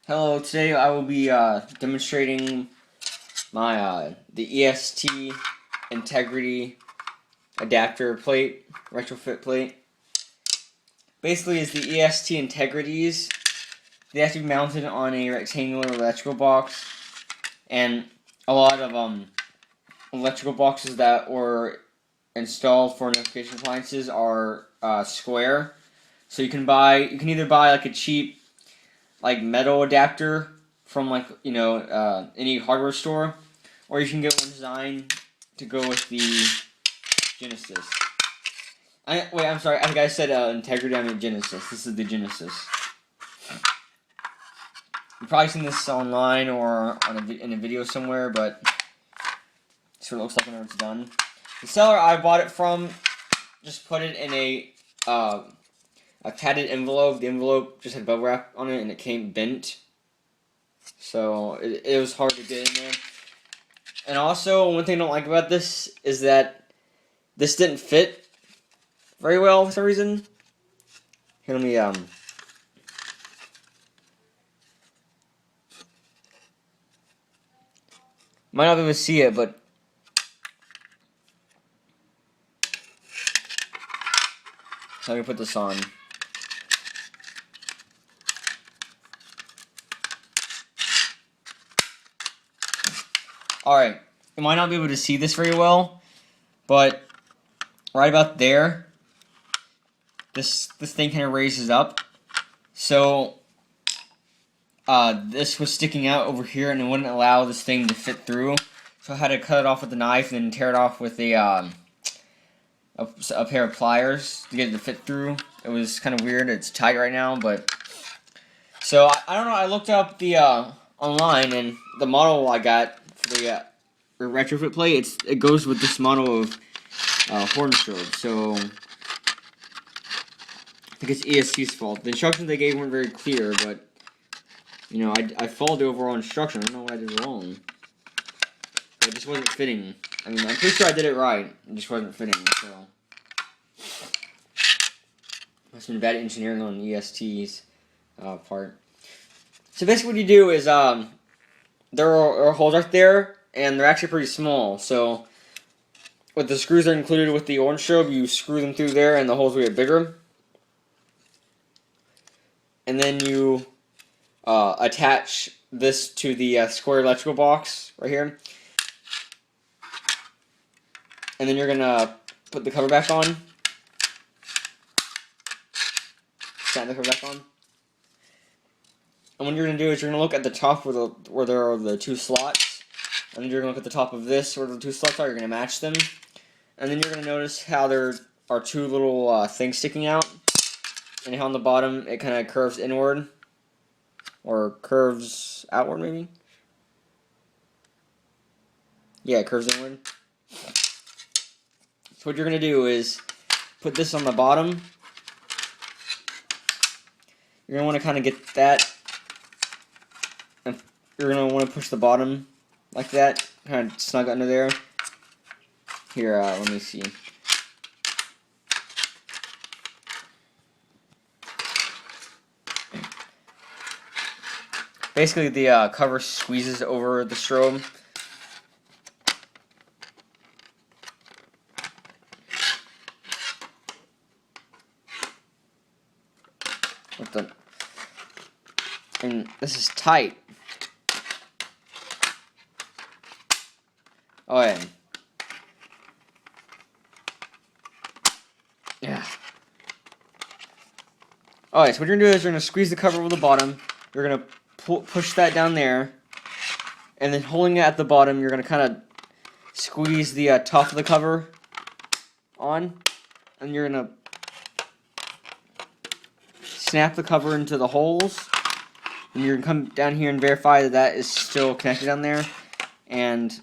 Hello, today I will be demonstrating my the EST integrity adapter plate, retrofit plate. Basically, is the EST integrities. They have to be mounted on a rectangular electrical box, and a lot of electrical boxes that were installed for notification appliances are square. So you can either buy like a cheap metal adapter from any hardware store, or you can get one designed to go with the Genesis. I'm sorry. I think I said integrity. I mean Genesis. This is the Genesis. You've probably seen this online or in a video somewhere, but that's what it looks like when it's done. The seller I bought it from just put it in a padded envelope. The envelope just had bubble wrap on it, and it came bent. So it was hard to get in there. And also, one thing I don't like about this is that this didn't fit very well for some reason. Here, let me might not be able to see it, but let me put this on. Alright, you might not be able to see this very well, but right about there, this thing kind of raises up. So, this was sticking out over here, and it wouldn't allow this thing to fit through. So I had to cut it off with a knife and then tear it off with a pair of pliers to get it to fit through. It was kind of weird. It's tight right now, but so I don't know. I looked up the online, and the model I got for the retrofit plate, it goes with this model of horn strobe. So I think it's EST's fault. The instructions they gave weren't very clear, but you know, I followed the overall instruction. I don't know what I did wrong. It just wasn't fitting. I mean, I'm pretty sure I did it right. It just wasn't fitting, so must have been bad engineering on EST's part. So basically what you do is, there are holes right there, and they're actually pretty small. So with the screws that are included with the orange strobe, you screw them through there, and the holes will get bigger. And then you attach this to the square electrical box right here. And then you're going to put the cover back on. Snap the cover back on. And what you're going to do is you're going to look at the top where there are the two slots. And then you're going to look at the top of this where the two slots are. You're going to match them. And then you're going to notice how there are two little things sticking out. And how on the bottom it kind of curves inward. Or curves outward, maybe? Yeah, it curves inward. So what you're going to do is put this on the bottom. You're going to want to kind of get that. And you're going to want to push the bottom like that. Kind of snug under there. Here, let me see. Basically, the cover squeezes over the strobe. And this is tight. Oh yeah. Alright, so what you're going to do is you're going to squeeze the cover over the bottom. You're going to push that down there. And then holding it at the bottom, you're going to kind of squeeze the top of the cover on. And you're going to snap the cover into the holes. And you're going to come down here and verify that that is still connected down there. And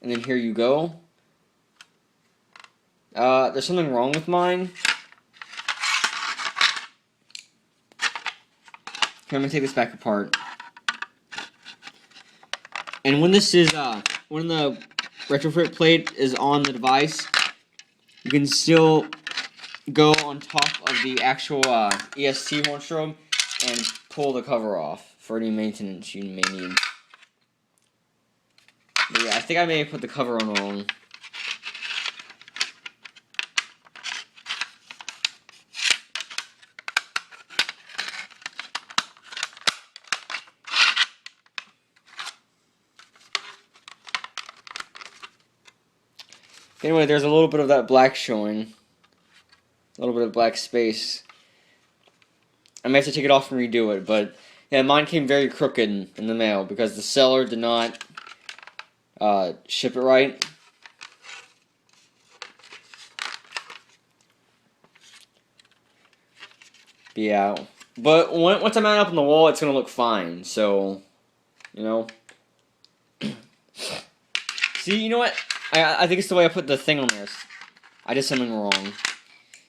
then here you go. There's something wrong with mine. Here, I'm going to take this back apart. And when this is, when the retrofit plate is on the device, you can still go on top of the actual EST horn strobe and pull the cover off for any maintenance you may need. But yeah, I think I may have put the cover on wrong. Anyway, there's a little bit of that black showing. A little bit of black space. I may have to take it off and redo it, but yeah, mine came very crooked in the mail because the seller did not ship it right. But yeah, but once I mount it up on the wall, it's gonna look fine. So, you know. See, you know what? I think it's the way I put the thing on there. I did something wrong.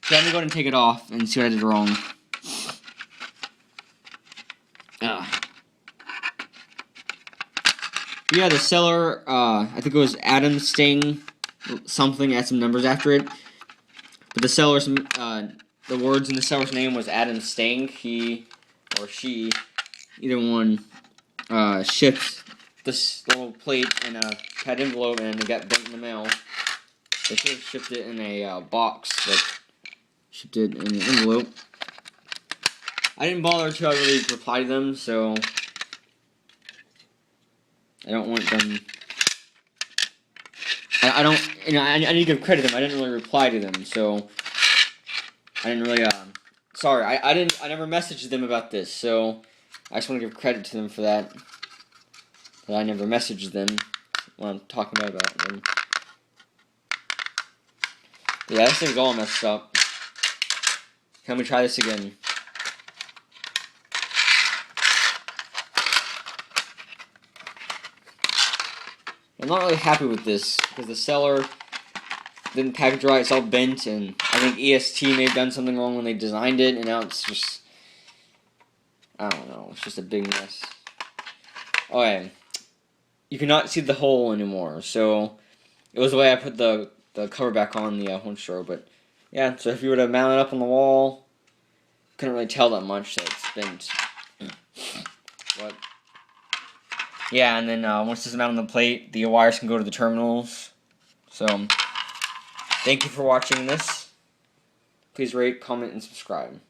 So let me go ahead and take it off and see what I did wrong. Yeah, the seller, I think it was Adam Sting something, add some numbers after it. But the seller's, the words in the seller's name was Adam Sting. He or she, either one, shipped this little plate in a pad envelope and it got bent in the mail. They should have shipped it in a box, but shipped it in an envelope. I didn't bother to really reply to them, so I don't want them. I don't, you know, I need to give credit to them. I didn't really reply to them, so I didn't really. Sorry, I never messaged them about this, so I just want to give credit to them for that. But I never messaged them when I'm talking about them. But yeah, this thing's all messed up. Can we try this again? I'm not really happy with this because the seller didn't package right. It's all bent, and I think EST may have done something wrong when they designed it, and now it's just, I don't know, it's just a big mess. Okay, you cannot see the hole anymore, so it was the way I put the cover back on the horn strobe, but yeah, so if you were to mount it up on the wall, couldn't really tell that much that it's bent. But yeah, and then once it's mounted on the plate, the wires can go to the terminals. So, thank you for watching this. Please rate, comment, and subscribe.